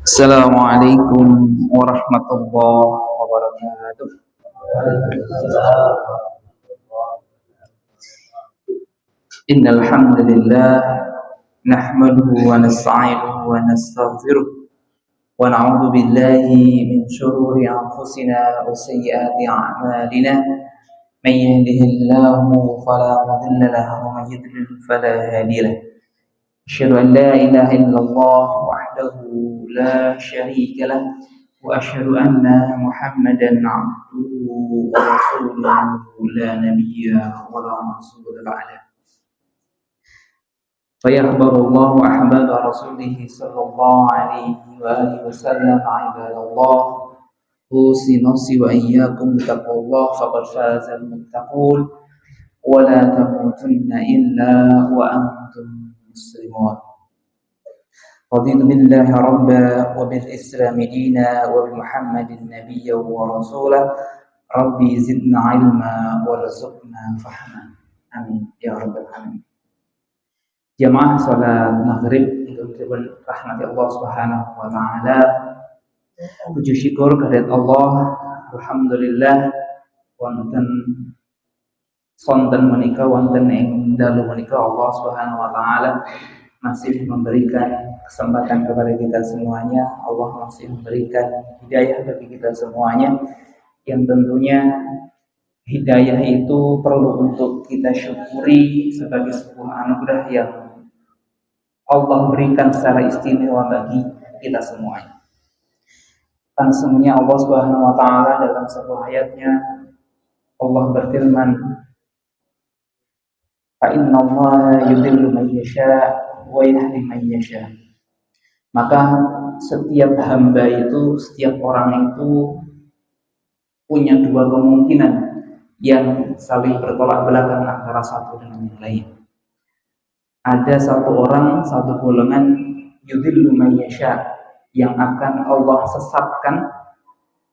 Assalamualaikum warahmatullahi wabarakatuh. Innal hamdalillah nahmaduhu wa nasta'inuhu wa nastaghfiruh wa na'udzu billahi min shururi anfusina wa sayyiati a'malina. Man yahdihillahu fala mudilla lahu wa man yudlil fala hadiya lahu. Asyhadu an la ilaha illallah wahdahu la syarika lah wa asyhadu anna Muhammadan 'abduhu wa rasuluhu la nabiyya wa la rasula ba'da. Fa yakhbarullahu ahbaba rasulih sallallahu alaihi wa alihi wasallam 'ibadallah usi nafsi wa iyyakum bittaqwallah faqad fazal muttaqun wa la tamutunna illa wa antum muslimun. رضيت بالله ربا وبالإسلام دينا وبمحمد نبيا ورسولا ربي زدنا علما وارزقنا فهما آمين يا رب العالمين. Jamaah salat maghrib yang rahmati Allah Subhanahu wa taala. Puji syukur kehadirat Allah, alhamdulillah wonten sonten menika wonten ing dalu menika Allah Subhanahu wa taala masih memberikan kesempatan kepada kita semuanya. Allah masih memberikan hidayah bagi kita semuanya, yang tentunya hidayah itu perlu untuk kita syukuri sebagai sebuah anugerah yang Allah berikan secara istimewa bagi kita semuanya. Kan semuanya Allah Subhanahu wa taala dalam sebuah ayatnya Allah berfirman, fa innallaha yudhillu man yasha wa yahdi man yasha. Maka setiap hamba itu, setiap orang itu punya dua kemungkinan yang saling bertolak belakang antara satu dengan yang lain. Ada satu orang, satu golongan yudhillu man yasha yang akan Allah sesatkan,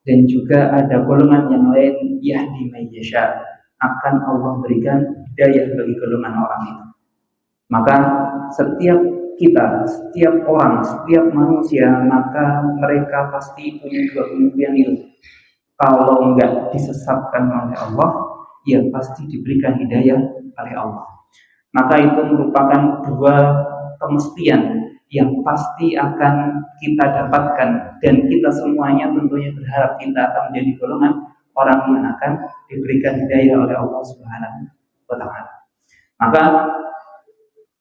dan juga ada golongan yang lain yahdi man yasha, akan Allah berikan hidayah bagi golongan orang itu. Maka setiap kita, setiap orang, setiap manusia, maka mereka pasti punya dua kemungkinan itu. Kalau enggak disesatkan oleh Allah, ya pasti diberikan hidayah oleh Allah. Maka itu merupakan dua kemestian yang pasti akan kita dapatkan, dan kita semuanya tentunya berharap kita akan menjadi golongan orang yang akan diberikan hidayah oleh Allah Subhanahu wa taala. Maka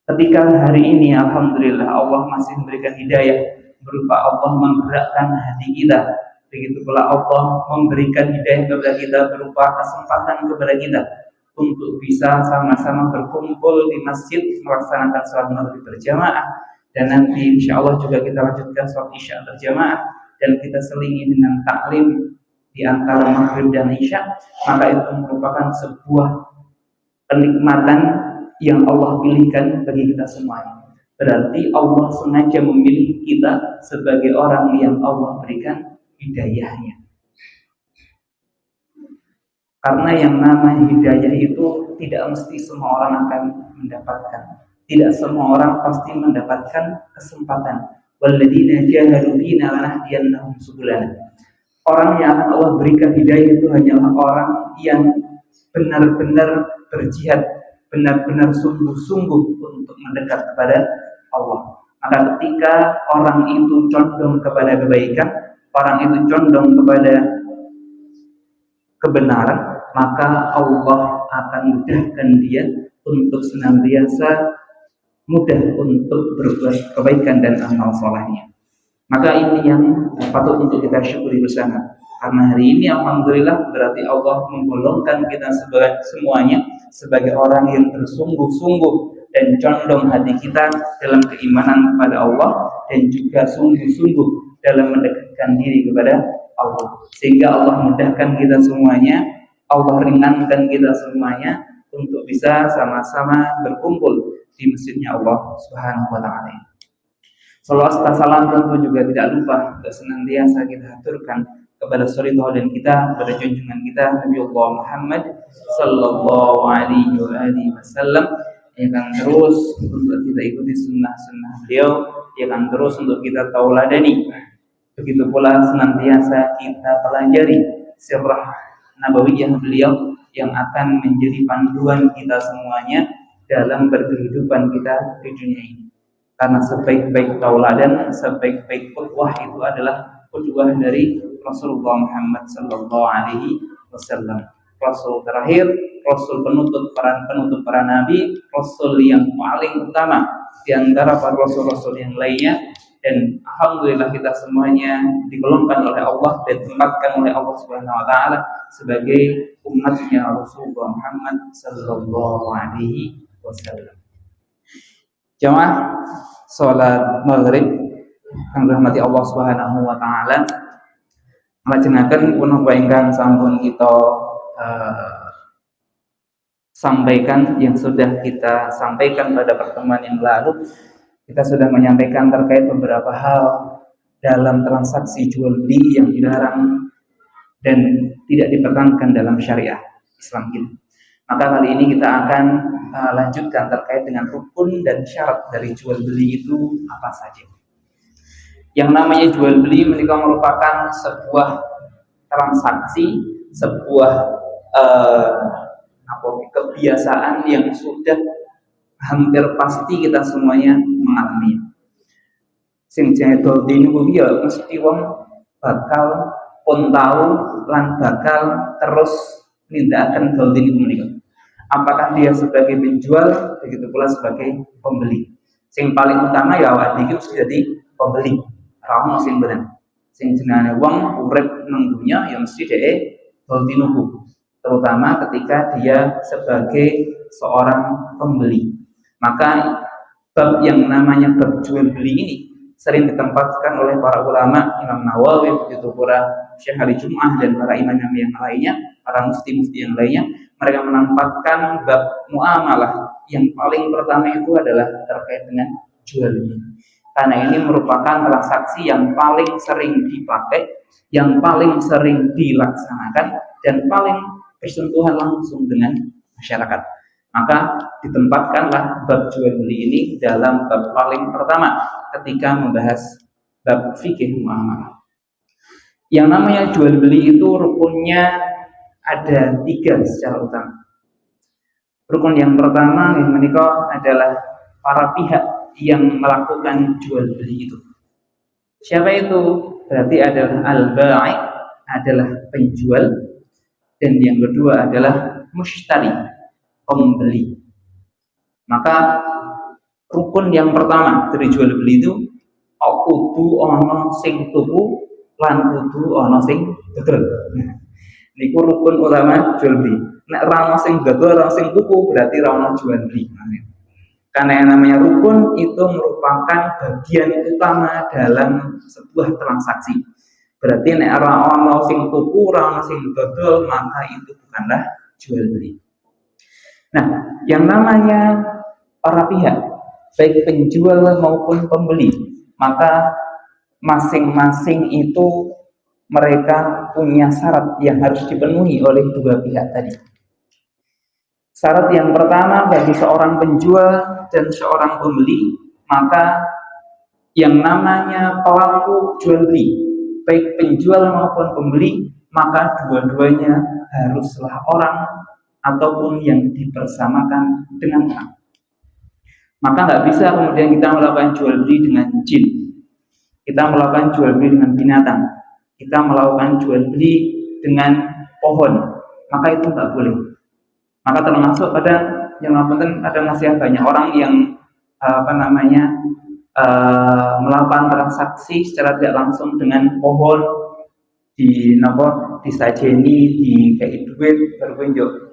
ketika hari ini alhamdulillah Allah masih memberikan hidayah berupa Allah menggerakkan hati kita, begitu pula Allah memberikan hidayah kepada kita berupa kesempatan kepada kita untuk bisa sama-sama berkumpul di masjid melaksanakan sholat maghrib berjamaah, dan nanti insya Allah juga kita lanjutkan sholat isya berjamaah, dan kita selingi dengan taklim di antara maghrib dan isya. Maka itu merupakan sebuah kenikmatan yang Allah pilihkan bagi kita semuanya. Berarti Allah sengaja memilih kita sebagai orang yang Allah berikan hidayahnya. Karena yang namanya hidayah itu tidak mesti semua orang akan mendapatkan. Tidak semua orang pasti mendapatkan kesempatan. Walladzina jahadu fina lanahdiyannahum subulana. Orang yang akan Allah berikan hidayah itu hanyalah orang yang benar-benar berjihad, benar-benar sungguh-sungguh untuk mendekat kepada Allah. Maka ketika orang itu condong kepada kebaikan, orang itu condong kepada kebenaran, maka Allah akan mudahkan dia untuk senantiasa mudah untuk berbuat kebaikan dan amal solehnya. Maka ini yang patut untuk kita syukuri bersama. Karena hari ini alhamdulillah berarti Allah menggolongkan kita semuanya sebagai orang yang bersungguh-sungguh dan condong hati kita dalam keimanan kepada Allah, dan juga sungguh-sungguh dalam mendekatkan diri kepada Allah. Sehingga Allah mudahkan kita semuanya, Allah ringankan kita semuanya untuk bisa sama-sama berkumpul di masjidnya Allah Subhanahu wa taala. Salawat serta salam tentu juga tidak lupa senantiasa kita haturkan kepada suri tauladan kita, kepada junjungan kita Nabi Allah Muhammad sallallahu alaihi wasallam, yang akan terus untuk kita ikuti sunnah-sunnah beliau, yang akan terus untuk kita tauladani Begitu pula senantiasa kita pelajari sirah nabawiyah beliau yang akan menjadi panduan kita semuanya dalam berkehidupan kita di dunia ini. Karena sebaik-baik tauladan, sebaik-baik qudwah itu adalah qudwah dari Rasulullah Muhammad sallallahu alaihi wasallam. Rasul terakhir, Rasul penutup para nabi, Rasul yang paling utama di antara para rasul-rasul yang lainnya. Dan alhamdulillah kita semuanya digolongkan oleh Allah dan ditempatkan oleh Allah Subhanahu wa taala sebagai umatnya Rasulullah Muhammad sallallahu alaihi wasallam. Jamaah salat maghrib kang rahmati Allah Subhanahu wa taala, lajengaken punapa ingkang sampun kita sampaikan, yang sudah kita sampaikan pada pertemuan yang lalu. Kita sudah menyampaikan terkait beberapa hal dalam transaksi jual beli yang dilarang dan tidak diperkenankan dalam syariah Islam kita. Maka kali ini kita akan lanjutkan terkait dengan rukun dan syarat dari jual beli itu apa saja. Yang namanya jual beli merupakan sebuah transaksi, sebuah kebiasaan yang sudah hampir pasti kita semuanya mengalami. Sing jenenge dol dini kuwi ya mesti wong bakal pun tahu lan bakal terus nindakaken dol dini menika. Apakah dia sebagai penjual, begitu pula sebagai pembeli. Sing paling utama ya awak dhewe mesti dadi pembeli. Ora ono sing bener. Sing jenenge wong urip nang dunya ya mesti dhek dol dinuku. Terutama ketika dia sebagai seorang pembeli. Maka bab yang namanya bab jual beli ini sering ditempatkan oleh para ulama, Imam Nawawi, begitu pula Syekh Hari Jum'ah dan para imam yang lainnya, para mufti-mufti yang lainnya. Mereka menempatkan bab muamalah yang paling pertama itu adalah terkait dengan jual beli. Karena ini merupakan transaksi yang paling sering dipakai, yang paling sering dilaksanakan, dan paling bersentuhan langsung dengan masyarakat. Maka ditempatkanlah bab jual beli ini dalam bab paling pertama ketika membahas bab fikih muamalah. Yang namanya jual beli itu rukunnya ada 3 secara utama. Rukun yang pertama yang menikah adalah para pihak yang melakukan jual beli itu. Siapa itu? Berarti adalah al-bai', adalah penjual, dan yang kedua adalah mushtari, pembeli. Maka rukun yang pertama dari jual beli itu kudu ana sing tuku lan kudu ana sing dodol. Niku rukun utama jual beli. Nek ora ana sing dodol, ora sing tuku, berarti ora ana jual beli. Karena yang namanya rukun itu merupakan bagian utama dalam sebuah transaksi. Berarti nek ora ana sing tuku, ora ana sing dodol, maka itu bukanlah jual beli. Nah, yang namanya para pihak, baik penjual maupun pembeli, maka masing-masing itu mereka punya syarat yang harus dipenuhi oleh dua pihak tadi. Syarat yang pertama bagi seorang penjual dan seorang pembeli, maka yang namanya pelaku jual beli, baik penjual maupun pembeli, maka dua-duanya haruslah orang ataupun yang dipersamakan dengan orang. Maka nggak bisa kemudian kita melakukan jual beli dengan jin, kita melakukan jual beli dengan binatang, kita melakukan jual beli dengan pohon, maka itu nggak boleh. Maka termasuk pada yang ada nasihat banyak orang yang melakukan transaksi secara tidak langsung dengan pohon, disajeni di kayak duit berkunjuk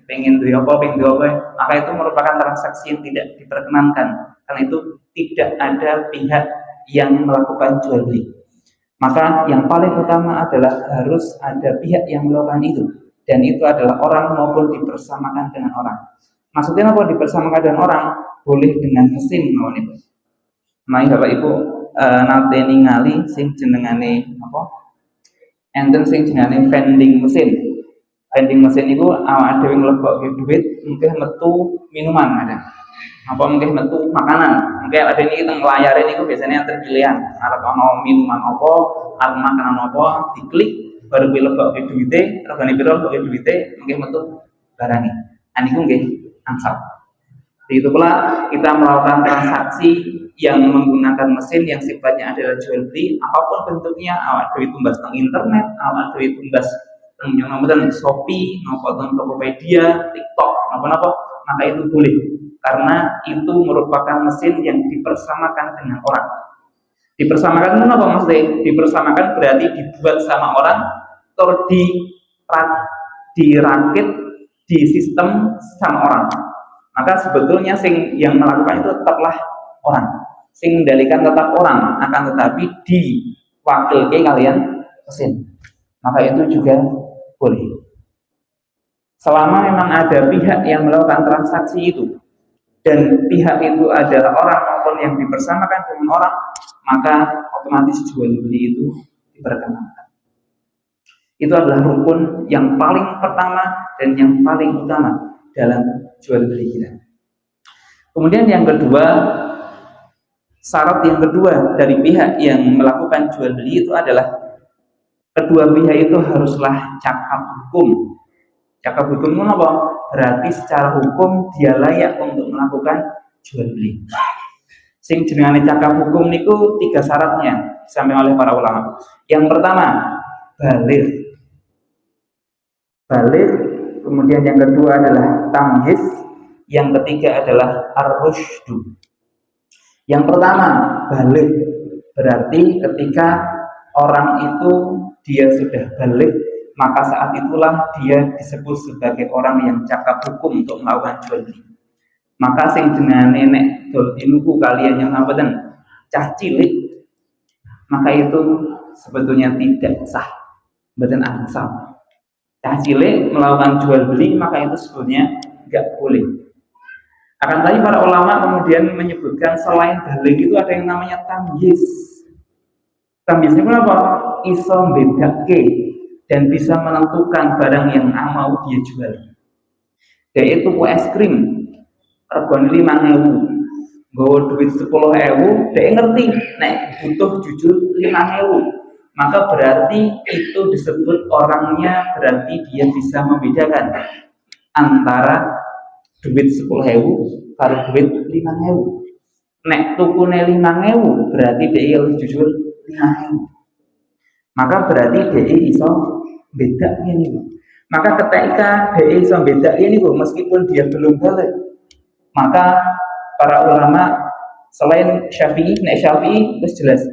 pengen duit apa, maka itu merupakan transaksi yang tidak diperkenankan, karena itu tidak ada pihak yang melakukan jual beli. Maka yang paling utama adalah harus ada pihak yang melakukan itu, dan itu adalah orang maupun dipersamakan dengan orang. Maksudnya apa dipersamakan dengan orang? Boleh dengan mesin mawon itu. Nah, Bapak Ibu nate ningali sing jenengane apa? Enten sing jenengane vending mesin. Vending mesin itu awak dhewe nglebokke duit, mungkin metu minuman ada. apa mungkin metu makanan, mungkin ada ini teng layar ini biasanya terpilihan arep ono minuman apa, arep makanan apa, diklik baru lebok ke duite, regane piro lebok ke duite, mungkin metu barangnya. Aniku nggih angsal. Begitu pula kita melakukan transaksi yang menggunakan mesin yang sifatnya adalah jual beli, apapun bentuknya, awak dhewe tumbas teng internet, awak dhewe tumbas teng yang Shopee, napa teng Tokopedia, TikTok, napa-napa, maka itu boleh karena itu merupakan mesin yang dipersamakan dengan orang. Dipersamakan itu apa maksudnya? Dipersamakan berarti dibuat sama orang atau dirakit di sistem sama orang. Maka sebetulnya yang melakukan itu tetaplah orang. Sing mengendalikan tetap orang, akan tetapi diwakilkan kalian mesin. Maka itu juga boleh. Selama memang ada pihak yang melakukan transaksi itu dan pihak itu adalah orang maupun yang dipersamakan dengan orang, maka otomatis jual beli itu diperkenankan. Itu adalah rukun yang paling pertama dan yang paling utama dalam jual beli kita. Kemudian yang kedua, syarat yang kedua dari pihak yang melakukan jual beli itu adalah kedua pihak itu haruslah cakap hukum. Cakap hukum itu apa? Berarti secara hukum dia layak untuk melakukan jual beli. Sing jenengane cakap hukum niku 3 syaratnya disampaikan oleh para ulama. Yang pertama, baligh. Baligh, kemudian yang kedua adalah tamyiz, yang ketiga adalah ar-rusydu. Yang pertama, baligh, berarti ketika orang itu dia sudah baligh, maka saat itulah dia disebut sebagai orang yang cakap hukum untuk melakukan jual beli. Maka sing jenenge nek dol inuku kalian yang ngapaten cah cilik, maka itu sebetulnya tidak sah, mboten angsal. Cah cilik melakukan jual beli maka itu sebetulnya enggak boleh. Akan tadi para ulama kemudian menyebutkan selain baligh itu ada yang namanya tamyiz. Tamyiz itu apa? Iso mbedake dan bisa menentukan barang yang mau dia jual. Yaitu es krim regane 5.000, nggawa duit 10.000, dia ngerti nek butuh jujur 5.000. Maka berarti itu disebut orangnya, berarti dia bisa membedakan antara duit 10.000 karo duit 5.000. Nek tukune 5.000 berarti dia harus jujur 5.000. Maka berarti dia iso beda ini. Maka ketika dia iso beda ini meskipun dia belum balik, maka para ulama selain Syafi'i, nek Syafi'i wis jelas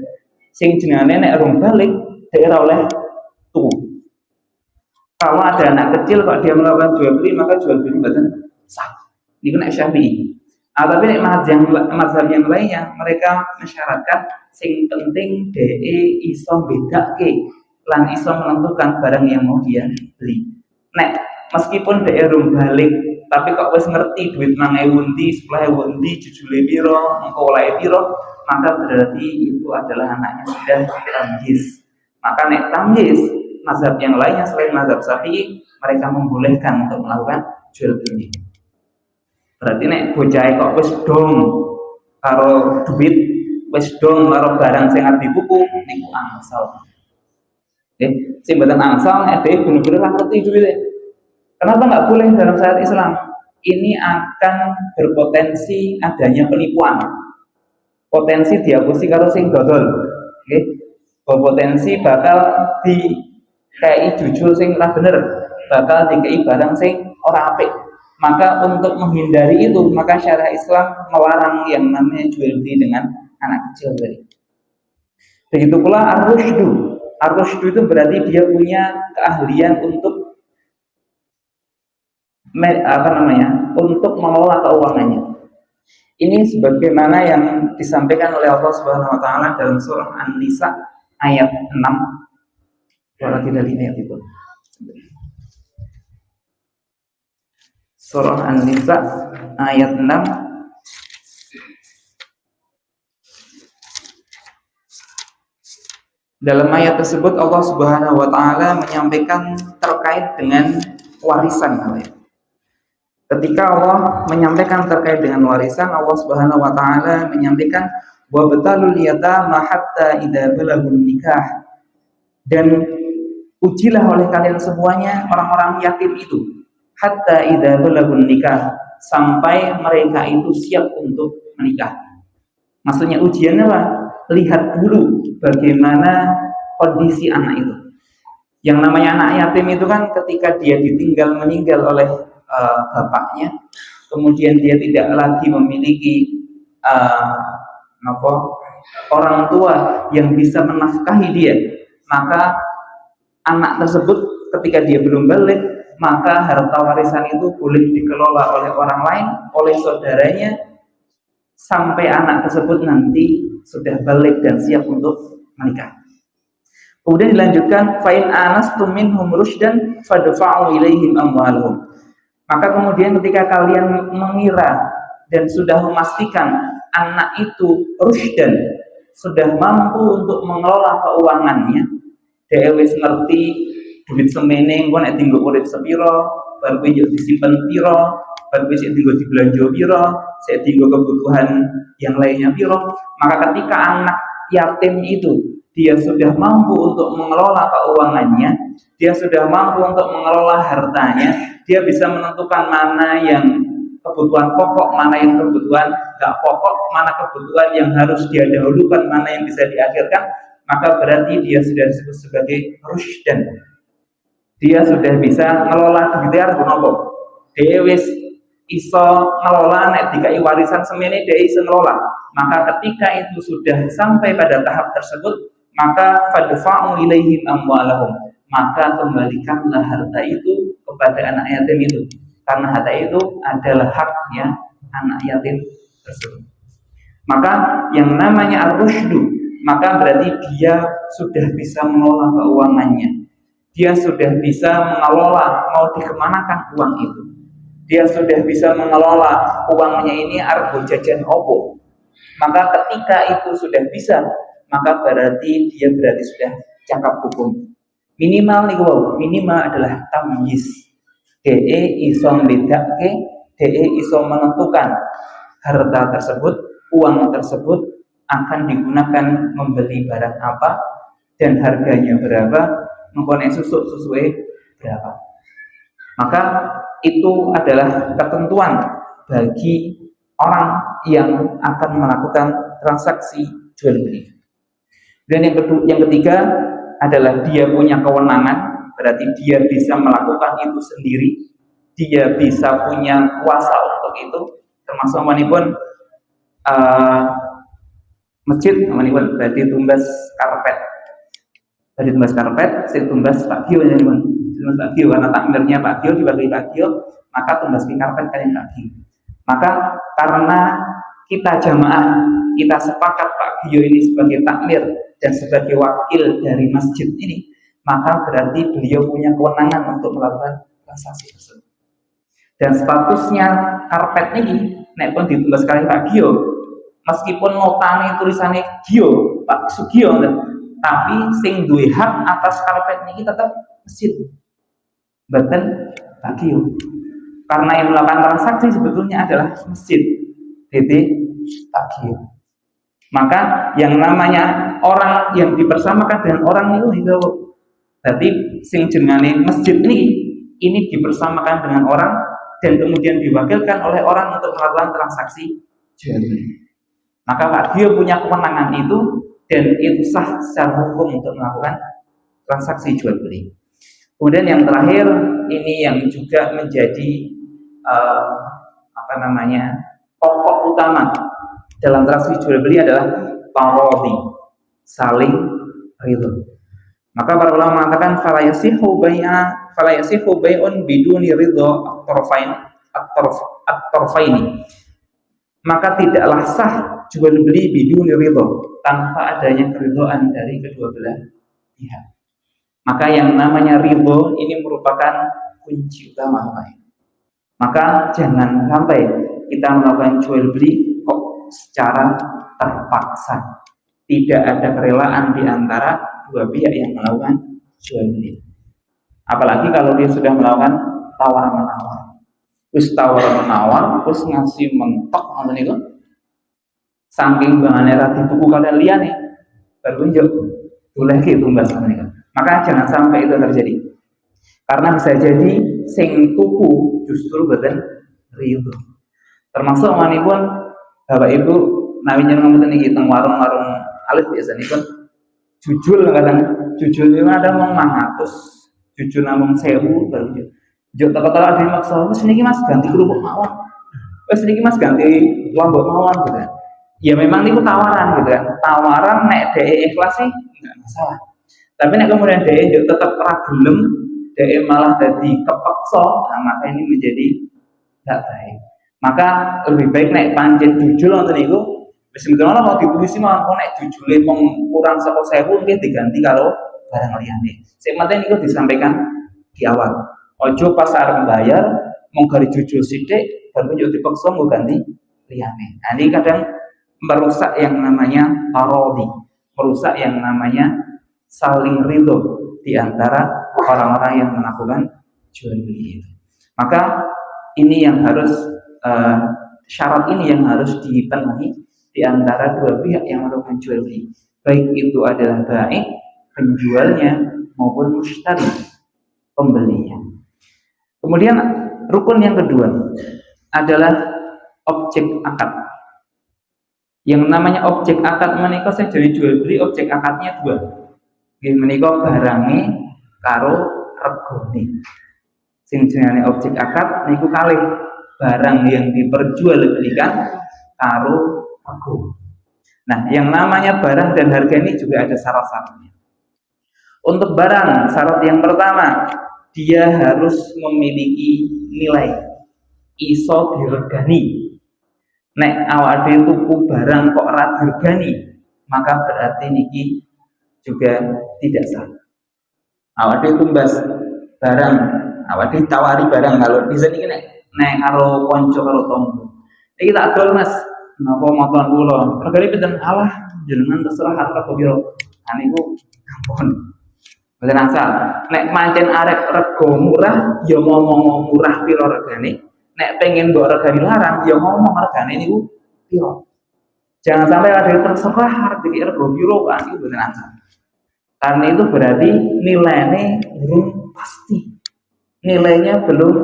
sing jenenge nek rong balik dia oleh tuku. Kalau ada anak kecil kok dia melakukan jual beli, maka jual beli mboten sah. Niku nek Syafi'i. Tapi nek mazhab yang lainnya mereka mensyaratkan sing penting DE iso bedake lan iso menentukan barang yang mau dia beli. Nek meskipun DE rong balik tapi kok wis ngerti duit 5.000 ndi, 10.000 ndi, jujule piro, engko olahe piro, maka berarti itu adalah anaknya sudah tamyiz. Maka nek tamyiz, mazhab yang lainnya selain mazhab Syafi'i, mereka membolehkan untuk melakukan jual beli. Berarti nek bocah kok wis dong karo duit, wis dong karo barang sing arep dibuku, niku angsal. Sing mboten angsal nek dhewe bener-bener ora ngerti duwite. Kenapa nggak boleh dalam syariat Islam? Ini akan berpotensi adanya penipuan. Potensi diapusi kalau sing dodol. Berpotensi bakal dikei jujur sing ora bener, bakal dikei barang sing ora apik. Maka untuk menghindari itu, maka syariat Islam melarang yang namanya jual beli dengan anak kecil tadi. Begitu pula ar-rusydu. Ar-rusydu itu berarti dia punya keahlian untuk untuk mengelola keuangannya. Ini sebagaimana yang disampaikan oleh Allah Subhanahu wa taala dalam surah An-Nisa ayat 6. Kalau tidak di ayat itu. Surah An-Nisa ayat 6. Dalam ayat tersebut Allah Subhanahu wa taala menyampaikan terkait dengan warisan. Ketika Allah menyampaikan terkait dengan warisan, Allah Subhanahu wa taala menyampaikan wa batalul yatama hatta idza balagun nikah, dan ujilah oleh kalian semuanya orang-orang yatim itu hatta idza balagun nikah, sampai mereka itu siap untuk menikah. Maksudnya ujiannya apa? Lihat dulu bagaimana kondisi anak itu. Yang namanya anak yatim itu kan ketika dia ditinggal meninggal oleh bapaknya, kemudian dia tidak lagi memiliki orang tua yang bisa menafkahi dia, maka anak tersebut ketika dia belum balik, maka harta warisan itu boleh dikelola oleh orang lain, oleh saudaranya, sampai anak tersebut nanti sudah balik dan siap untuk menikah. Kemudian dilanjutkan fa'in anastum minhum rusydan fadfa'u ilaihim amwalahum. Maka kemudian ketika kalian mengira dan sudah memastikan anak itu rusydan, sudah mampu untuk mengelola keuangannya, dia wis ngerti duit semene engko nek dienggo urip sepiro, bar kuwi yo disimpen piro, bar kuwi sik dienggo dibelanja piro, sik dienggo kebutuhan yang lainnya piro, maka ketika anak yatim itu dia sudah mampu untuk mengelola keuangannya, dia sudah mampu untuk mengelola hartanya, dia bisa menentukan mana yang kebutuhan pokok, mana yang kebutuhan gak pokok, mana kebutuhan yang harus dia dahulukan, mana yang bisa diakhirkan, maka berarti dia sudah disebut sebagai rusydan. Dia sudah bisa ngelola duitnya nopo. Dia wis iso ngelola nek dikai warisan semene dia iso ngelola. Maka ketika itu sudah sampai pada tahap tersebut, maka fadfa'u ilaihim amwalahum, maka kembalikanlah harta itu kepada anak yatim itu, karena harta itu adalah haknya anak yatim tersebut. Maka yang namanya ar-rusydu, maka berarti dia sudah bisa mengelola keuangannya, dia sudah bisa mengelola mau dikemanakan uang itu, dia sudah bisa mengelola uangnya ini arep jajan opo. Maka ketika itu sudah bisa, maka berarti dia sudah cakap hukum. Minimal niku, minimal adalah tamyiz. DE iso mbedake, DE iso menentukan harta tersebut, uang tersebut akan digunakan membeli barang apa dan harganya berapa, mengkonek susuke berapa. Maka itu adalah ketentuan bagi orang yang akan melakukan transaksi jual beli. Dan yang ketiga adalah dia punya kewenangan, berarti dia bisa melakukan itu sendiri, dia bisa punya kuasa untuk itu, termasuk manipun masjid, manipun berarti tumbas karpet, saya tumbas Pak Gio, tumbas Pak Gio, karena takmirnya Pak Gio dibagi Pak Gio, maka tumbas karpet kalian Pak Gio. Maka karena kita jamaah, kita sepakat Pak Gio ini sebagai takmir dan sebagai wakil dari masjid ini, maka berarti beliau punya kewenangan untuk melakukan transaksi tersebut. Dan statusnya karpet ini, nek pun ditulis kali Pak Gio, meskipun notane tulisannya Gio, Pak Sugio, tapi sing duwe hak atas karpet ini tetap masjid, bukan Pak Gio. Karena yang melakukan transaksi sebetulnya adalah masjid, Pak Gio. Maka yang namanya orang yang dipersamakan dengan orang itu berarti sing jenenge masjid ini dipersamakan dengan orang dan kemudian diwakilkan oleh orang untuk melakukan transaksi jual beli. Maka Pak Gio punya kewenangan itu dan itu sah secara hukum untuk melakukan transaksi jual beli. Kemudian yang terakhir ini yang juga menjadi pokok utama dalam transaksi jual beli adalah taradhi, saling ridho. Maka para ulama mengatakan fala yasihu bai'un biduni ridho at-tarfaini. Maka tidaklah sah jual beli biduni ridho, tanpa adanya keridhaan dari kedua belah pihak. Maka yang namanya ridho ini merupakan kunci utama. Maka jangan sampai kita melakukan jual beli kok secara terpaksa, tidak ada kerelaan di antara dua pihak yang melakukan jual beli. Apalagi kalau dia sudah melakukan tawar menawar. wis tawar-menawar, wis ngasih mentok ngoten niku. Saking bangane ra dituku kalian liyane, baru njuk boleh ki tumbas ngoten niku. Maka jangan sampai itu terjadi. Karena bisa jadi sing tuku justru boten ridho. Termasuk manipun Bapak Ibu nawi njenengan ngoten iki teng warung-warung alit biasa niku jujul kadang jujul itu ada mau 500, jujul namung 1000 baru njuk teko-teko ade maksa wis niki Mas ganti kerupuk mawon. Wis niki Mas ganti lombok mawon gitu kan. Ya memang niku tawaran gitu kan. Tawaran nek dhek ikhlas sih enggak masalah. Tapi nek kemudian dhek tetap ra gelem, dhek malah jadi kepeksa, nah, maka ini menjadi tidak baik. Maka lebih baik nek pancen jujul ngoten niku wis mboten mau dipulisi mawon nek jujule mung kurang saka 1000 nggih diganti karo barang liyane. Sing penting niku disampaikan di awal. Ojo pas arep bayar mung gari jujul sithik baru yo dipaksa nggo ganti liyane. Nah, ini kadang merusak yang namanya parodi, merusak yang namanya saling ridho di antara orang-orang yang melakukan jual beli itu. Maka ini yang harus syarat ini yang harus dipenuhi di antara dua pihak yang melakukan jual beli, baik itu adalah baik penjualnya maupun mushtari pembelinya. Kemudian rukun yang kedua adalah objek akad. Yang namanya objek akad menika saya jadi jual beli objek akadnya dua. Nggih menika barange karo regane. Sing jenenge objek akad niku kalih barang yang diperjualbelikan karo rego. Nah, yang namanya barang dan harga ini juga ada syarat-syaratnya. Untuk barang, syarat yang pertama, dia harus memiliki nilai iso diregani. Nek awake tuku barang kok ora diregani, maka berarti niki juga tidak sah. Awake tumbas barang, awake tawari barang kalau bisa niki nek karo kanca karo tangga. Iki tak adol Mas, napa motoran kula. Regane pinten? Alah, jenengan terserah harga piro. Nah niku ampun. Mboten asal. Nek pancen arep rego murah, ya ngomong murah piro regane. Nek pengen mbok regani larang, ya ngomong regane niku piro. Jangan sampai ada terserah harga rego piro kan itu mboten asal. Karena itu berarti nilainya belum pasti. Nilainya belum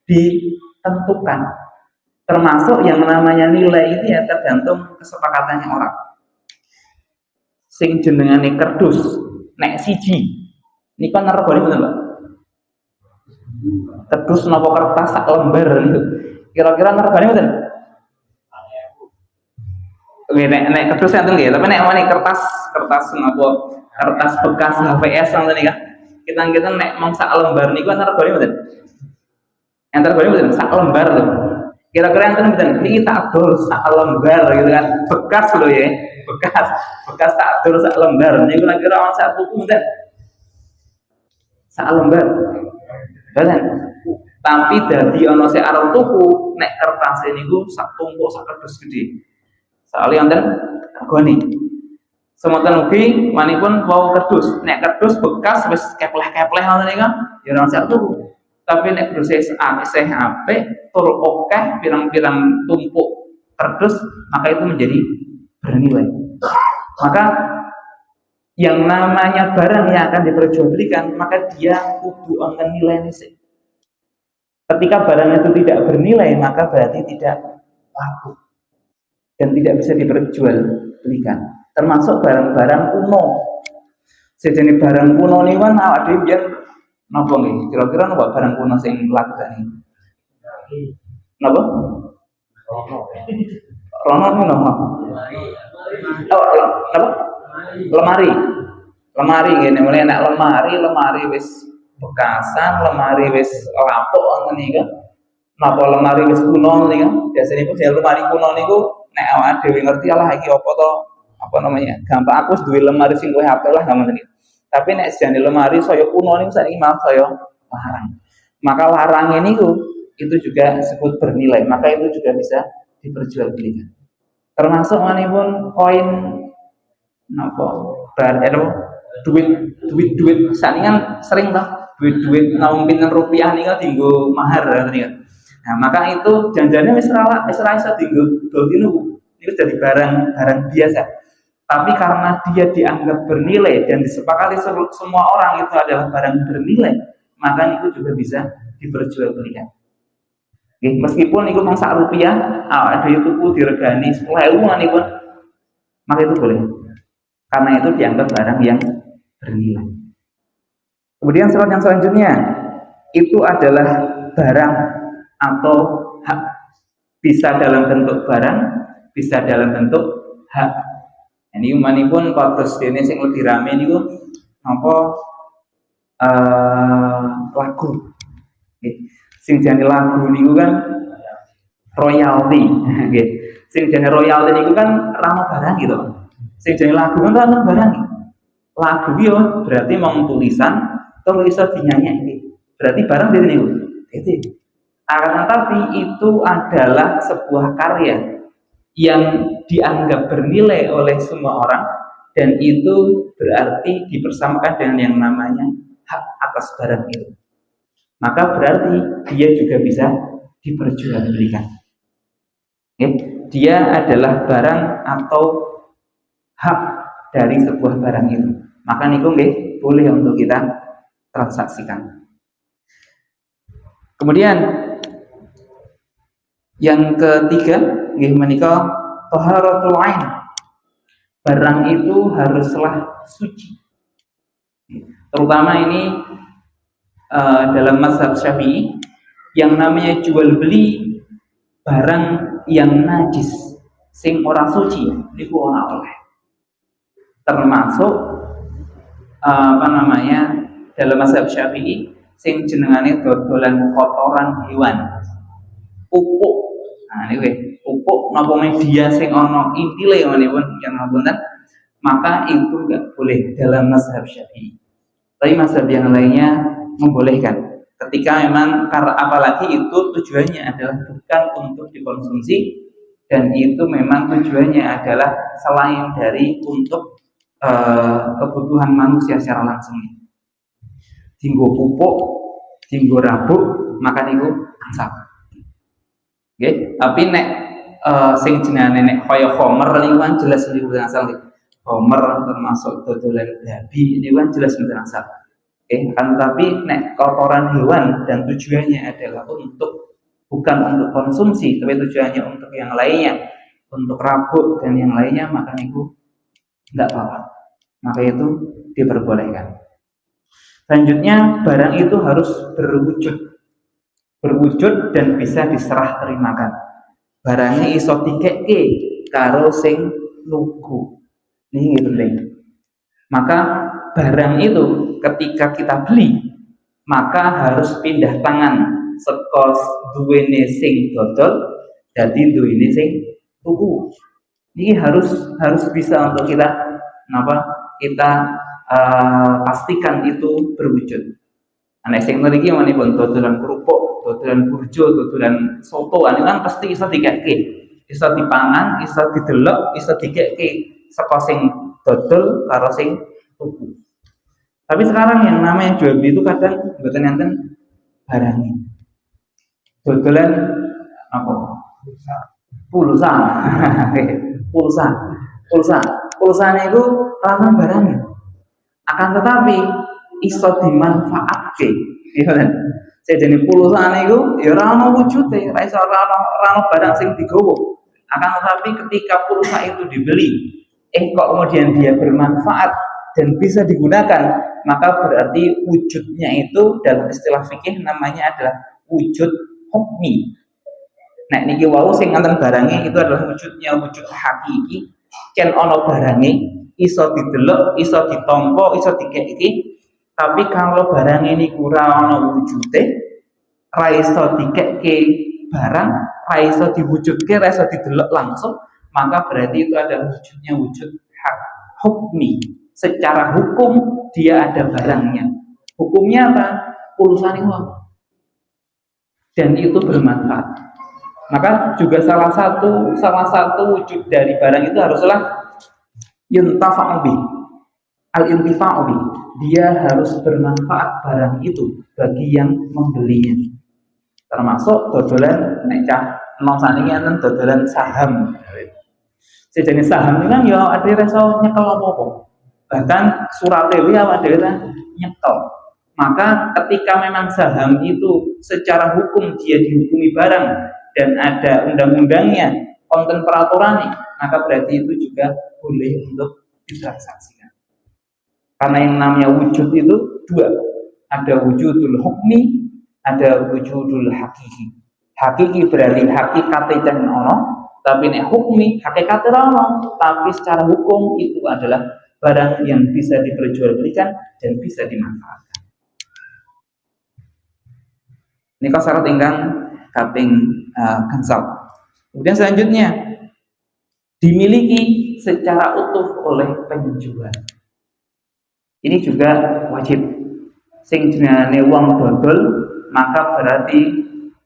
ditentukan. Termasuk yang namanya nilai ini ya tergantung kesepakatannya orang. Sing jenengane kerdus, nek siji. Ini kan regane bener, Pak. Kerdus napa kertas sak lembar niku. Kira-kira regane mboten? Oke, nek kerdus enten nggih, tapi nek wani kertas napa kertas bekas HVS ngoten niku. Kita nek mong sak lembar niku enten regane mboten? Enten regane mboten sak lembar lho. Kira-kira enten mboten? Niki tak adol sak lembar gitu kan. Bekas lho ya. Bekas tak adol sak lembar. Niku kira-kira ono sak buku mboten? Sak lembar. Betul. Tapi dadi ana sing arep tuku nek kertas niku sak tumpuk sak kerdus gede. Soale wonten regane. Semonten ugi manipun wau kerdus. Nek kerdus bekas wis kepleh-kepleh ngoten niku ya ora sak tuku. Tapi nek kerdus isih apik tur akeh pirang-pirang tumpuk kerdus, maka itu menjadi bernilai. Maka yang namanya barang yang akan diperjualbelikan, maka dia kudu wonten nilai sih. Ketika barang itu tidak bernilai, maka berarti tidak laku dan tidak bisa diperjualbelikan. Termasuk barang-barang kuno. Sejenis barang kuno nih kan awak dhewe biyen napa nggih? Kira-kira napa barang kuno sing laku sakniki? Napa? Rono nih napa? Oh, napa? Lemari ngene mulai nek lemari wis bekasan, lemari wis lapuk ngoten niku. Napa lemari wis kuno niku? Biasane iku lemari kuno niku nek awake dhewe ngerti lah iki apa to? Apa namanya? Gampang aku duwe lemari sing kowe hafal lah ngoten niku. Tapi nek jane lemari saya kuno niku saiki malah saya larang. Maka larang niku itu juga disebut bernilai, maka itu juga bisa diperjualbelikan. Termasuk manipun koin napa? Duit saningan sering lah duit namung pinten rupiah niku dienggo mahar niku. Nah, maka itu janjane wis ora iso dienggo dol itu jadi barang biasa. Tapi karena dia dianggap bernilai dan disepakati semua orang itu adalah barang bernilai, maka itu juga bisa diperjualbelikan. Oke, meskipun itu mang sak rupiah, ada itu diregani 10.000 pun, maka itu boleh. Karena itu dianggap barang yang bernilai. Kemudian surat yang selanjutnya itu adalah barang atau hak, bisa dalam bentuk barang, bisa dalam bentuk hak. Ini umanipun kotos dene sing lebih rame niku apa lagu. Sing jane lagu niku kan royalti, nggih. Sing jane royalti niku kan rano barang gitu. Sing jane lagu kan rano barang. Lagu yo berarti mau tulisan terus iso dinyanyi. Berarti barang dari niku. Itu. Akan tetapi itu adalah sebuah karya yang dianggap bernilai oleh semua orang dan itu berarti dipersamakan dengan yang namanya hak atas barang itu. Maka berarti dia juga bisa diperjualbelikan. Dia adalah barang atau hak dari sebuah barang itu. Maka niku nggih boleh untuk kita transaksikan. Kemudian yang ketiga nggih menika taharatul ain. Barang itu haruslah suci. Terutama ini dalam mazhab Syafi'i yang namanya jual beli barang yang najis sing ora suci niku ora oleh. Termasuk dalam mazhab Syafi'i sing jenengane dodolan kotoran hewan. Pupuk. Nah niku pupuk napa media sing ana intile menipun yang ngapunten, maka itu enggak boleh dalam mazhab Syafi'i. Tapi mazhab yang lainnya membolehkan. Ketika memang apalagi itu tujuannya adalah bukan untuk dikonsumsi dan itu memang tujuannya adalah selain dari untuk kebutuhan manusia secara langsung. Dinggo pupuk, dinggo rabuk, maka niku angsal. Nggih, tapi nek sing jenenge nek kaya khomer niku kan jelas niku asal nggih. Khomer termasuk dodolan babi niku kan jelas mboten asal. Kan tapi nek kotoran hewan dan tujuannya adalah untuk bukan untuk konsumsi, tapi tujuannya untuk yang lainnya, untuk rabuk dan yang lainnya, maka niku enggak apa-apa. Maka itu diperbolehkan. Selanjutnya barang itu harus berwujud dan bisa diserah terimakan. Barangnya iso dikekke karo sing lugu. Ini penting. Maka barang itu ketika kita beli maka harus pindah tangan saka duwene sing dodol dadi duwene sing tuku. Ini harus bisa untuk kita pastikan itu berwujud. Nek sing mriki menipun dodolan kerupuk, dodolan burjo, dodolan soto, ini kan pasti iso dikekke, iso dipangan, iso didelok, iso dikekke saka sing dodol karo sing tuku. Tapi sekarang yang namanya jual beli itu kadang mboten enten barangnya. Dodolan apa? Pulsa. Pulsa itu ramah barangnya. Akan tetapi iso dimanfaatke. Iya kan? Sejane pulsa niku ya ora ono wujude, ora iso ora barang sing digowo. Akan tetapi ketika pulsa itu dibeli, kok kemudian dia bermanfaat dan bisa digunakan, maka berarti wujudnya itu dalam istilah fikih namanya adalah wujud hukmi. Nah niki wau sing nganten barangnya itu adalah wujudnya wujud hakiki. Ken ono barangnya iso didelok, iso ditampa, iso dikekke. Tapi kalau barang ini kurang ono wujude, ra iso dikekke barang, ra iso diwujudke, ra iso didelok langsung, maka berarti itu adalah wujudnya wujud hak hukmi. Secara hukum dia ada barangnya. Hukumnya apa? Pulsa uang. Dan itu bermanfaat. Maka juga salah satu wujud dari barang itu haruslah yuntafa'u bi. Al-intifa'u bi. Dia harus bermanfaat barang itu bagi yang membelinya. Termasuk dodolan nek cah enom saniki enten dodolan saham. Sejenis saham itu kan ya ada reso nyekel apa-apa. Bahkan surat dewi awak dhewe nyekel. Maka ketika memang saham itu secara hukum dia dihukumi barang dan ada undang-undangnya, konten peraturannya, maka berarti itu juga boleh untuk ditransaksikan. Karena yang namanya wujud itu dua, ada wujudul hukmi, ada wujudul hakiki. Hakiki berarti hakikate can ono, tapi nek hukmi hakikate ono, tapi secara hukum itu adalah barang yang bisa diperjualbelikan dan bisa dimanfaatkan. Ini kok syarat ingkang kaping gangsal. Kemudian selanjutnya dimiliki secara utuh oleh penjual. Ini juga wajib. Sing jenenge wong dodol, maka berarti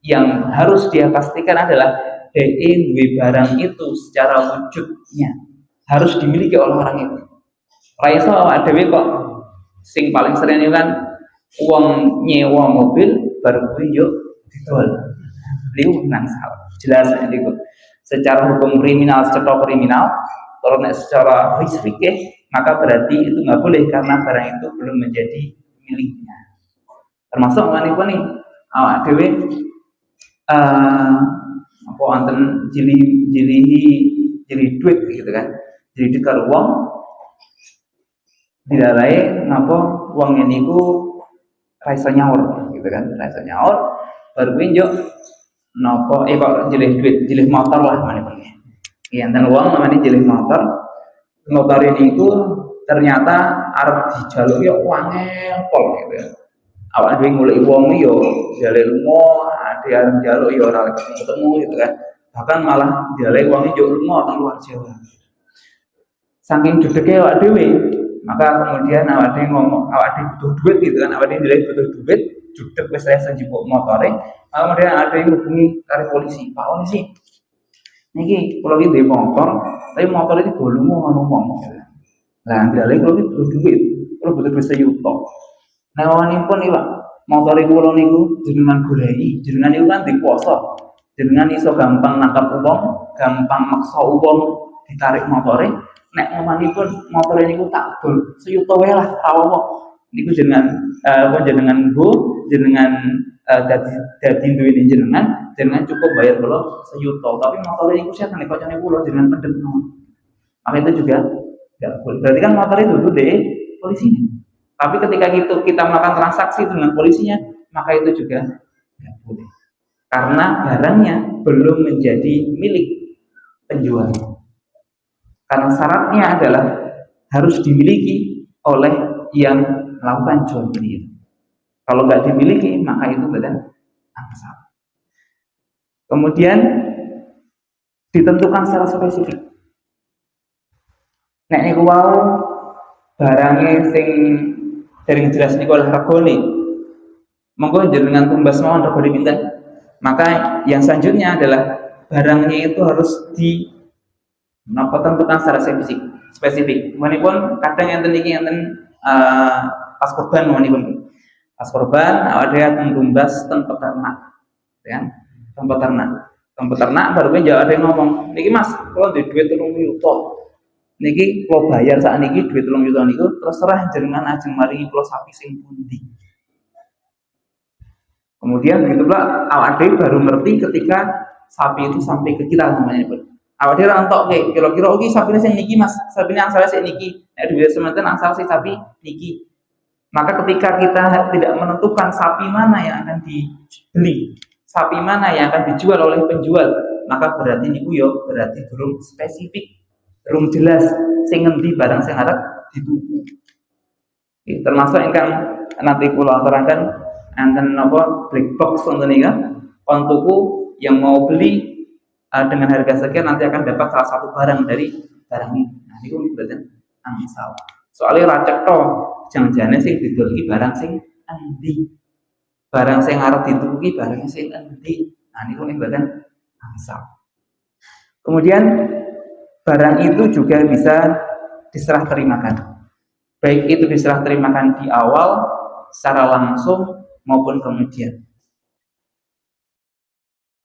yang harus dia pastikan adalah DE duwe barang itu secara wujudnya harus dimiliki oleh orang itu. Raiso awak dhewe kok sing paling sering itu kan uang nyewa mobil baru kuwi yo didol. Beliau nang salah. Jelas niku. Secara hukum kriminal, secara kriminal, kalau nek secara fikih maka berarti itu nggak boleh karena barang itu belum menjadi miliknya. Termasuk manipun nih awak dhewe apa anten jili duit gitu kan. Jadi dikar uang dilalai napa wong niku raiso nyaur gitu kan, raiso nyaur baru kuwi njuk napa kok jilih duit, jilih motor lah manipun. Iya, enten wong namanya jilih motor. Motor niku ternyata arep dijaluk yo wangel pol gitu ya. Awak dhewe golek wong yo jale lunga, ade arep njaluk yo ora ketemu gitu kan. Bahkan malah jale wong yo lunga teng luar Jawa. Saking jedeke awak dhewe, maka kemudian awak dhewe ngomong, awak dhewe butuh duit gitu kan, awak dhewe butuh duit, judek wis rasa njupuk motore, kemudian ada yang hubungi karo polisi. Pak polisi, niki kula iki duwe motor, tapi motor iki golongan anu wong. Lah ndale kula iki butuh duit, kula butuh duit sayuta. Nah wanipun iki Pak, motor kula niku jenengan goleki, jenengan niku kan dikuasa. Jenengan iso gampang nangkap wong, gampang maksa wong ditarik motore. Nek memanipun motor niku tak dol sayuta wae lah apa. Niku jenengan nggo jenengan dadi duwe jenengan cukup bayar kula sayuta. Tapi motor niku saya nek kocone kula jenengan pendhet mawon. Maka itu juga enggak boleh. Berarti kan motor itu dulu deh polisi. Tapi ketika kita melakukan transaksi dengan polisinya, maka itu juga enggak boleh. Karena barangnya belum menjadi milik penjual. Karena syaratnya adalah harus dimiliki oleh yang melakukan jual beli. Kalau nggak dimiliki, maka itu badan angsal. Kemudian ditentukan secara spesifik. Nek niku wau barangnya sing dari jelas niku oleh regane. Monggo jenengan tumbas mawon regane pinten. Maka yang selanjutnya adalah barangnya itu harus tentukan secara spesifik. Manipun kadang enten iki enten pas korban manipun. Pas korban awak dhewe tumbas ten peternak. Ya. Ten peternak. Ten peternak baru kuwi jawab ada ngomong, "Niki Mas, kula duwe duit 3 juta. Niki kula bayar sakniki duit 3 juta niku terserah jenengan ajeng maringi kula sapi sing pundi." Kemudian begitu pula awak dhewe baru ngerti ketika sapi itu sampai ke kita namanya pun. Awak dhewe rantok ke kira-kira iki sapine sing niki Mas, sapine angsale sing niki. Nek duwe semanten angsal sing sapi niki. Maka ketika kita tidak menentukan sapi mana yang akan dibeli, sapi mana yang akan dijual oleh penjual, maka berarti niku yo berarti belum spesifik, belum jelas sing ngendi barang sing arep dituku. Termasuk ingkang nanti kula aturaken enten napa black box wonten niku kon tuku yang mau beli dengan harga sekian nanti akan dapat salah satu barang dari barang ini. Nah niku berarti angsal. Soalnya ra cetha jangan-jangan sing didol iki barang sing endi. Barang sing arep dituku barang sing endi. Nah niku berarti angsal. Kemudian barang itu juga bisa diserah terimakan. Baik itu diserah terimakan di awal secara langsung maupun kemudian.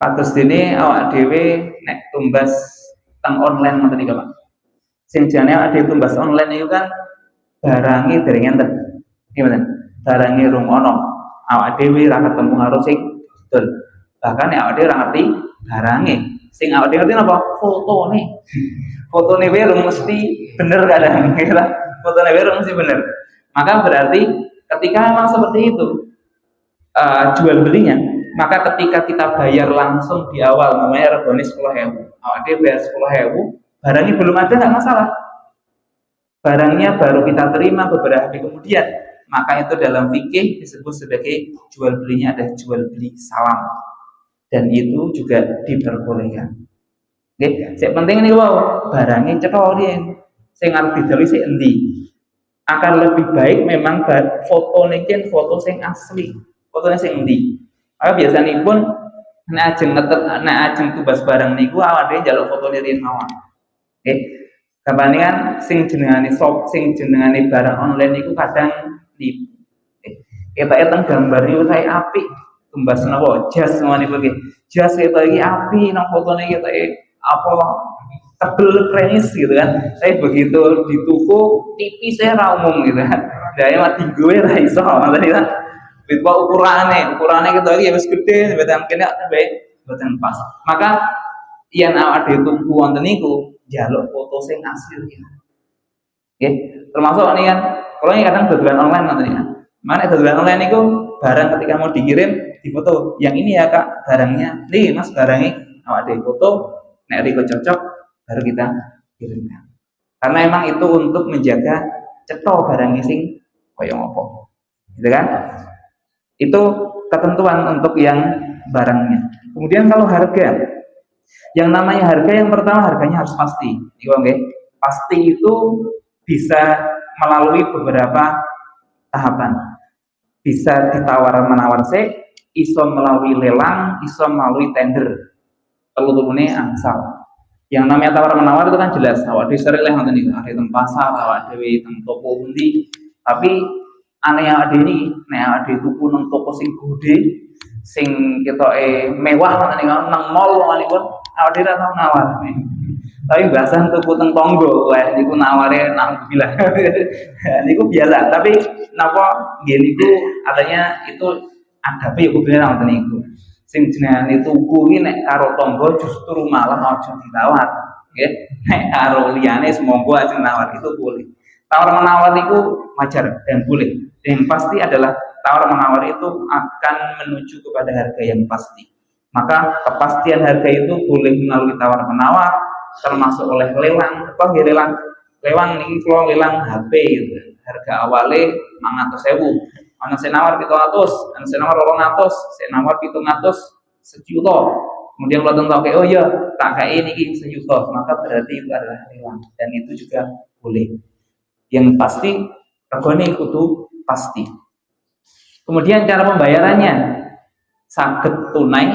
Kados dene awak dhewe nek tumbas teng online ngoten iki, Pak. Sing jane awak dhewe tumbas online itu kan barange dereng enten. Gimana? Barange rung ono. Awak dhewe ra ketemu karo sing dol. Bahkan awak dhewe ra ngerti barange. Sing awak dhewe ngerti napa? Fotone. Fotone wae rung mesti bener kadang. Fotone wae rung mesti bener. Maka berarti ketika memang seperti itu jual belinya, maka ketika kita bayar langsung di awal, namanya regane 10.000, awak dhewe bayar 10.000, barangnya belum ada nggak masalah. Barangnya baru kita terima beberapa hari kemudian, maka itu dalam fikih disebut sebagai jual belinya ada jual beli salam, dan itu juga diperbolehkan. Oke, yang penting ini wow, barangnya cetha riyen, sing arep didol sik endi. Akan lebih baik memang foto niki foto sing asli, fotonya sing endi. Maka biasanya pun nek ajeng tumbas barang niku awak dhewe njaluk foto riyen mawon. Nggih. Kapan kan sing jenengane barang online niku kadang nipu. Kita teng gambar niku sae apik, tumbas napa jas ngono niku nggih. Jas kita iki apik nang fotone kita apa tebel krenis gitu kan. Tapi begitu di tuku tipisnya ra umum gitu kan. Daya mati gue ra iso ngoten kan. Bitwa ukurane kita iki wis gede mboten kene mboten pas. Maka yen awak dhewe tuku wonten niku njaluk foto sing asli ya. Nggih, termasuk ini kan kalau ini kadang dodolan online ngoten ya. Mana dodolan online niku barang ketika mau dikirim difoto. Yang ini ya Kak, barangnya. Nih Mas barangnya awak dhewe foto, nek riko cocok baru kita kirimkan. Karena emang itu untuk menjaga cetha barangnya sing kaya ngopo. Gitu kan? Itu ketentuan untuk yang barangnya. Kemudian kalau harga, yang namanya harga yang pertama harganya harus pasti. Okay? Pasti itu bisa melalui beberapa tahapan. Bisa ditawar-menawar iso melalui lelang, iso melalui tender. Telu-telune angsal. Yang namanya tawar-menawar itu kan jelas. Awak dhewe sering leh ngoten niku, ada teng pasar, awak dhewe teng toko pundi. Tapi aneh awak dhewe iki, nek awak dhewe tuku nang toko sing gede, sing ketoke mewah ngoten niku nang mall ngono awak dhewe ra tau nawar. Tapi bahasan tuku teng tonggo wae niku naware nang bilah. Niku biasa, tapi napa nggih niku adanya itu adabe ya kudune ngoten niku. Sing jenenge tuku iki nek karo tonggo justru malah aja ditawar, nggih. Nek karo liyane semonggo aja nawar itu boleh. Tawar menawar itu wajar dan boleh. Yang pasti adalah tawar menawar itu akan menuju kepada harga yang pasti. Maka kepastian harga itu boleh melalui tawar menawar, termasuk oleh lelang. Apa nggih lelang? Lelang niki kula lelang HP gitu. Harga awale 500.000. Ana sing nawar 700, ana sing nawar 200, sing nawar 700 sejuta. Kemudian kalau tahu kayak oh ya tak kayak ini sejuta, maka berarti itu adalah lelang dan itu juga boleh. Yang pasti regane kudu pasti. Kemudian cara pembayarannya saged tunai,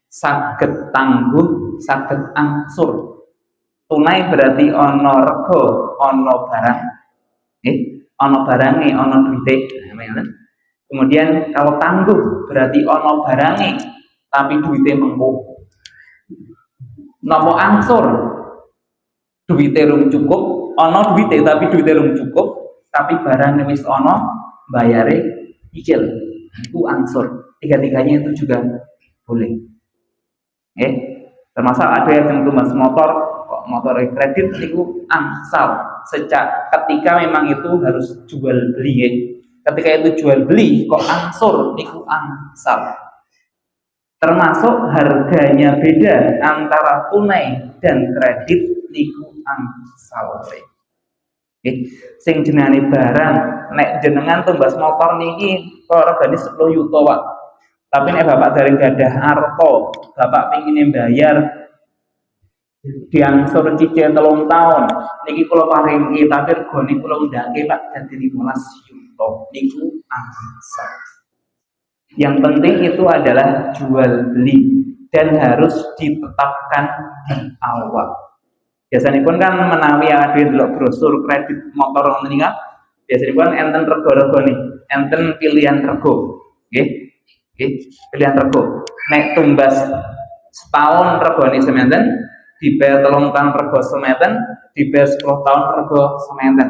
saged tangguh, saged angsur. Tunai berarti ono rego, ono barang. Ono barange, ono duite. Kemudian kalau tangguh berarti ono barange tapi duite mengko. Nopo angsur duite rung cukup, ono duite tapi duite rung cukup, tapi barang wis ono bayare cicil. Itu angsur. Tiga-tiganya itu juga boleh. Termasuk ada yang tumbas motor, kok motor kredit itu angsal. Sejak ketika memang itu harus jual beli. Ketika itu jual beli kok angsur niku angsal. Termasuk harganya beda antara tunai dan kredit niku angsal. Sing jenenge barang nek jenengan tumbas motor niki kok regane 10 yuta Pak. Tapi nek Bapak dereng gadah arta, Bapak pengin bayar diangsur cicil 3 tahun. Niki kula paringi tapi regane kula undhake Pak dadi 15 yuta. Niku angsal. Yang penting itu adalah jual beli dan harus ditetapkan di awal. Biasanya pun kan menawi ada delok brosur kredit motor ngoten niku. Biasanya pun enten rego-rego nih, enten pilihan rego. Nggih. Pilihan rego. Nek tumbas setahun regane sementen, dibayar 3 tahun rego sementen, dibayar 10 tahun rego sementen.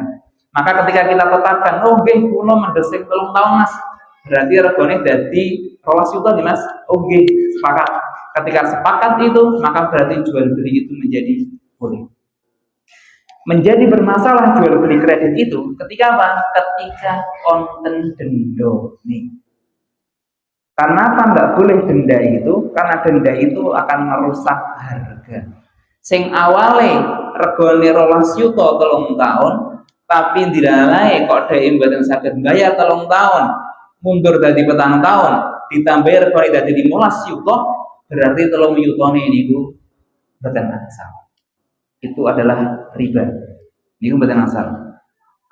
Maka ketika kita tetapkan, oh nggih kula mendesik 3 tahun Mas, berarti regane dadi 12 juta nih Mas. Oh nggih, sepakat. Ketika sepakat itu, maka berarti jual beli itu menjadi boleh. Menjadi bermasalah jual beli kredit itu ketika apa? Ketika konten dendo nih. Karena apa nggak boleh denda itu? Karena denda itu akan merusak harga. Sing awale regane 12 juta 3 tahun, tapi dilalai kok dhek mboten saged bayar 3 tahun, mundur dadi 4 tahun, ditambah regane dadi 15 juta, berarti 3 yutane niku mboten asal. Itu adalah riba. Niku mboten asal.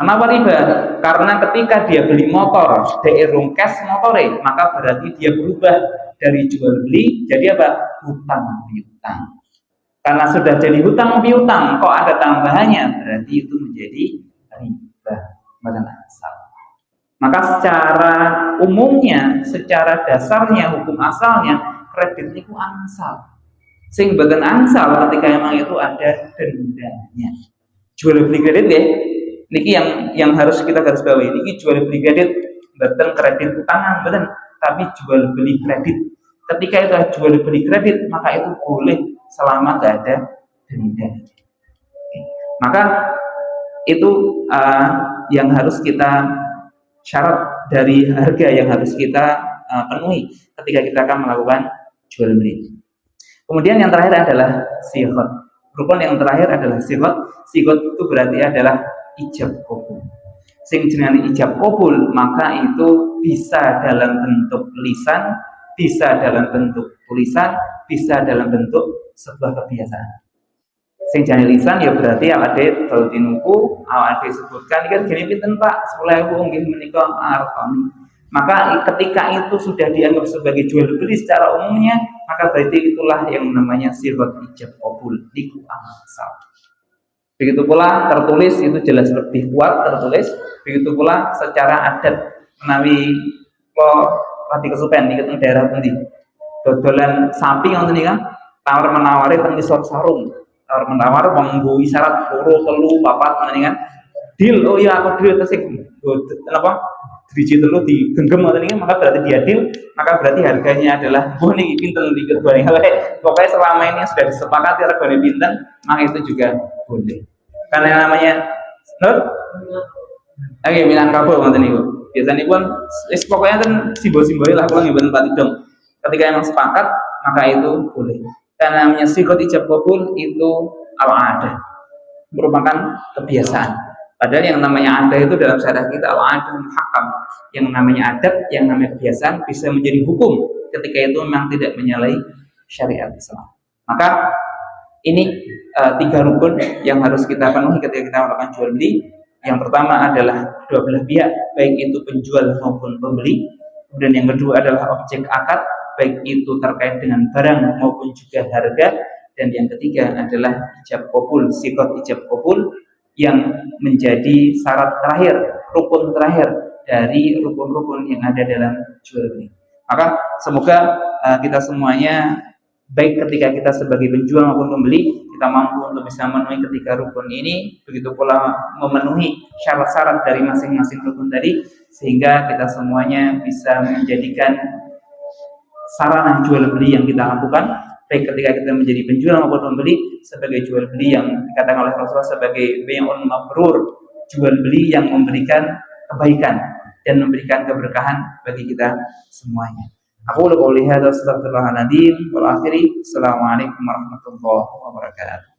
Kenapa riba? Karena ketika dia beli motor, dhek rung cash motore, maka berarti dia berubah dari jual beli jadi apa? Hutang piutang. Karena sudah jadi hutang piutang, kok ada tambahannya, berarti itu menjadi riba. Mboten asal. Maka secara umumnya, secara dasarnya, hukum asalnya, kredit itu angsal. Sing mboten angsal ketika emang itu ada dendanya. Jual beli kredit ya, niki yang harus kita garis bawahi. Niki jual beli kredit, mboten kredit utangan, mboten, tapi jual beli kredit. Ketika itu jual beli kredit, maka itu boleh selama tidak ada denda. Maka itu yang harus kita syarat dari harga yang harus kita penuhi ketika kita akan melakukan jual beli. Kemudian yang terakhir adalah sighot. Rukun yang terakhir adalah sighot. Sighot itu berarti adalah ijab qabul. Sing jenenge ijab qabul, maka itu bisa dalam bentuk lisan, bisa dalam bentuk tulisan, bisa dalam bentuk sebuah kebiasaan. Sing jenenge lisan ya berarti awake dhewe tinuku, awake sebutkan iki gini pinten Pak, 10.000 nggih menika artoni. Maka ketika itu sudah dianggap sebagai jual beli secara umumnya, maka berarti itulah yang namanya sighot ijab qabul, niku angsal. Begitu pula tertulis itu jelas lebih kuat tertulis. Begitu pula secara adat menawi kula lagi kesupen iki teng daerah pundi. Dodolan sapi ngoten niku kan tawar menawari teng isor sarung. Tawar menawar wong nggo isyarat 2, 3, 4 ngoten niku kan. Deal, oh iya aku deal tesik. Apa? Biji telu digenggam ngoten niku maka berarti dia deal, maka berarti harganya adalah oh niki pinten iki regane. Pokoknya selama ini sudah disepakati regane pinten, maka itu juga boleh. Karena yang namanya oke, Minangkabau ngoten niku. Biasanya pun pokoknya kan simbol-simbol lah kalau nggih Pak Tidong. Ketika emang sepakat, maka itu boleh. Karena namanya sighot ijab qabul itu al-adah, merupakan kebiasaan. Padahal yang namanya adat itu dalam syariat kita al-adah muhakkam. Yang namanya adat, yang namanya kebiasaan bisa menjadi hukum ketika itu memang tidak menyalahi syariat Islam. Maka ini 3 rukun yang harus kita penuhi ketika kita melakukan jual beli. Yang pertama adalah dua belah pihak, baik itu penjual maupun pembeli. Kemudian yang kedua adalah objek akad, baik itu terkait dengan barang maupun juga harga. Dan yang ketiga adalah ijab qabul, sighot ijab qabul yang menjadi syarat terakhir, rukun terakhir dari rukun-rukun yang ada dalam jual beli. Maka semoga kita semuanya baik ketika kita sebagai penjual maupun pembeli kita mampu untuk bisa memenuhi ketiga rukun ini, begitu pula memenuhi syarat-syarat dari masing-masing rukun tadi, sehingga kita semuanya bisa menjadikan sarana jual beli yang kita lakukan baik ketika kita menjadi penjual maupun pembeli sebagai jual beli yang dikatakan oleh Rasulullah sebagai bai'un mabrur, jual beli yang memberikan kebaikan dan memberikan keberkahan bagi kita semuanya. Aku qouli hadza astaghfirullahaladzim wal akhiri. Assalamualaikum warahmatullahi wabarakatuh.